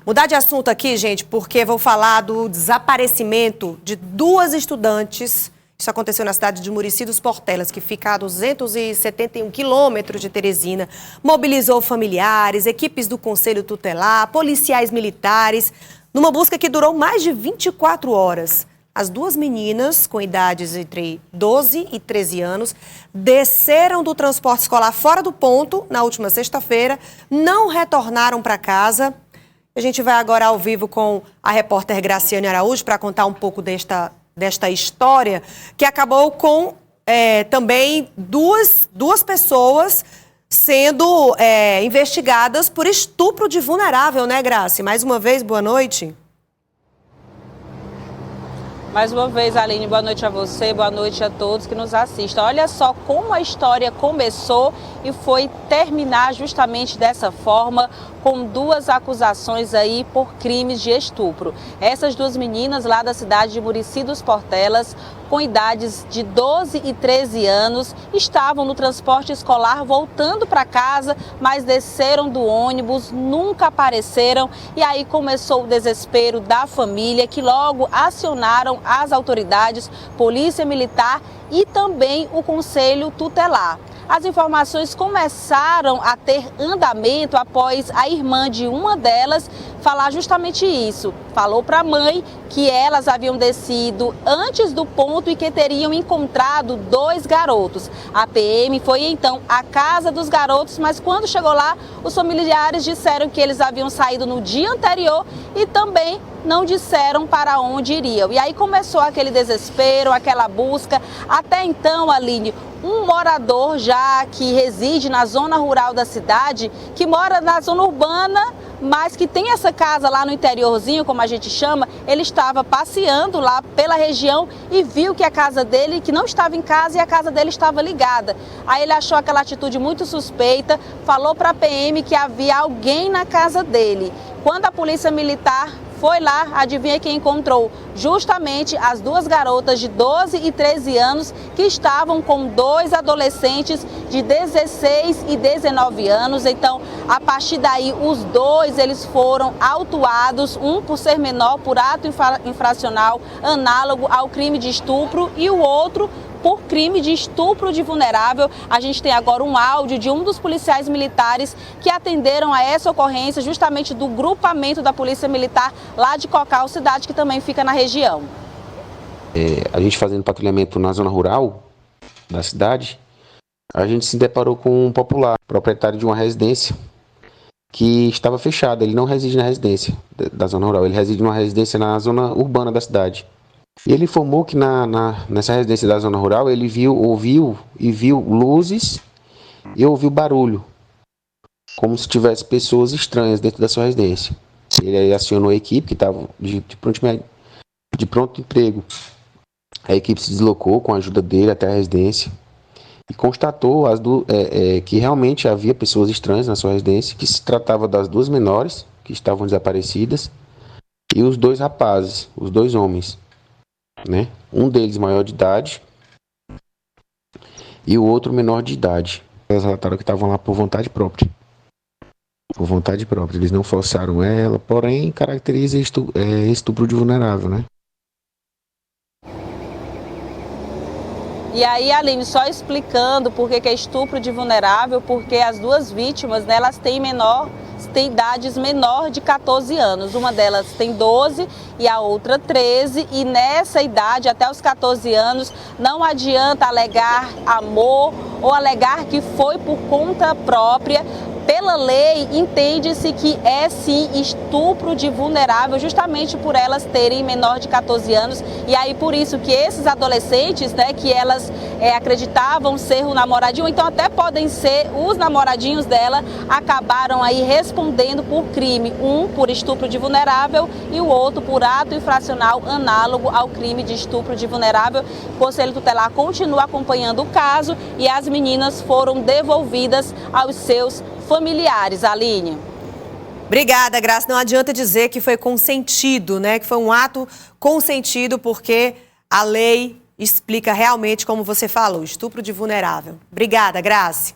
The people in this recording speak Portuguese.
Mudar de assunto aqui, gente, porque vou falar do desaparecimento de duas estudantes. Isso aconteceu na cidade de Murici dos Portelas, que fica a 271 quilômetros de Teresina. Mobilizou familiares, equipes do Conselho Tutelar, policiais militares, numa busca que durou mais de 24 horas. As duas meninas, com idades entre 12 e 13 anos, desceram do transporte escolar fora do ponto na última sexta-feira, não retornaram para casa. A gente vai agora ao vivo com a repórter Graciane Araújo para contar um pouco desta história, que acabou com também duas pessoas sendo investigadas por estupro de vulnerável, né, Graci? Mais uma vez, boa noite. Mais uma vez, Aline, boa noite a você, boa noite a todos que nos assistem. Olha só como a história começou e foi terminar justamente dessa forma, com duas acusações aí por crimes de estupro. Essas duas meninas lá da cidade de Murici dos Portelas, com idades de 12 e 13 anos, estavam no transporte escolar voltando para casa, mas desceram do ônibus, nunca apareceram e aí começou o desespero da família, que logo acionaram as autoridades, Polícia Militar e também o Conselho Tutelar. As informações começaram a ter andamento após a irmã de uma delas falar justamente isso. Falou para a mãe que elas haviam descido antes do ponto e que teriam encontrado dois garotos. A PM foi então à casa dos garotos, mas quando chegou lá, os familiares disseram que eles haviam saído no dia anterior e também não disseram para onde iriam. E aí começou aquele desespero, aquela busca. Até então, Aline, um morador já que reside na zona rural da cidade, que mora na zona urbana, mas que tem essa casa lá no interiorzinho, como a gente chama, ele estava passeando lá pela região e viu que a casa dele, que não estava em casa e a casa dele estava ligada. Aí ele achou aquela atitude muito suspeita, falou para a PM que havia alguém na casa dele. Quando a polícia militar foi lá, adivinha quem encontrou? Justamente as duas garotas de 12 e 13 anos que estavam com dois adolescentes de 16 e 19 anos. Então, a partir daí, os dois eles foram autuados, um por ser menor, por ato infracional análogo ao crime de estupro e o outro por crime de estupro de vulnerável. A gente tem agora um áudio de um dos policiais militares que atenderam a essa ocorrência, justamente do grupamento da Polícia Militar lá de Cocal, cidade que também fica na região. A gente fazendo patrulhamento na zona rural da cidade, a gente se deparou com um popular, proprietário de uma residência que estava fechada. Ele não reside na residência da zona rural, ele reside numa residência na zona urbana da cidade. E ele informou que nessa residência da zona rural ele ouviu luzes e ouviu barulho, como se tivesse pessoas estranhas dentro da sua residência. Ele aí acionou a equipe que estava de pronto emprego. A equipe se deslocou com a ajuda dele até a residência e constatou que realmente havia pessoas estranhas na sua residência, que se tratava das duas menores que estavam desaparecidas e os dois rapazes, os dois homens, né? Um deles maior de idade e o outro menor de idade. Eles relataram que estavam lá por vontade própria. Por vontade própria, eles não forçaram ela, porém caracteriza estupro de vulnerável, né? E aí, Aline, só explicando por que é estupro de vulnerável, porque as duas vítimas, né, elas têm idades menor de 14 anos. Uma delas tem 12 e a outra 13. E nessa idade, até os 14 anos, não adianta alegar amor ou alegar que foi por conta própria. Pela lei, entende-se que é sim estupro de vulnerável, justamente por elas terem menor de 14 anos. E aí por isso que esses adolescentes, né, que elas acreditavam ser o namoradinho, ou então até podem ser os namoradinhos dela, acabaram aí respondendo por crime. Um por estupro de vulnerável e o outro por ato infracional análogo ao crime de estupro de vulnerável. O Conselho Tutelar continua acompanhando o caso e as meninas foram devolvidas aos seus familiares, Aline. Obrigada, Graça. Não adianta dizer que foi consentido, né? Que foi um ato consentido, porque a lei explica realmente, como você falou, estupro de vulnerável. Obrigada, Graça.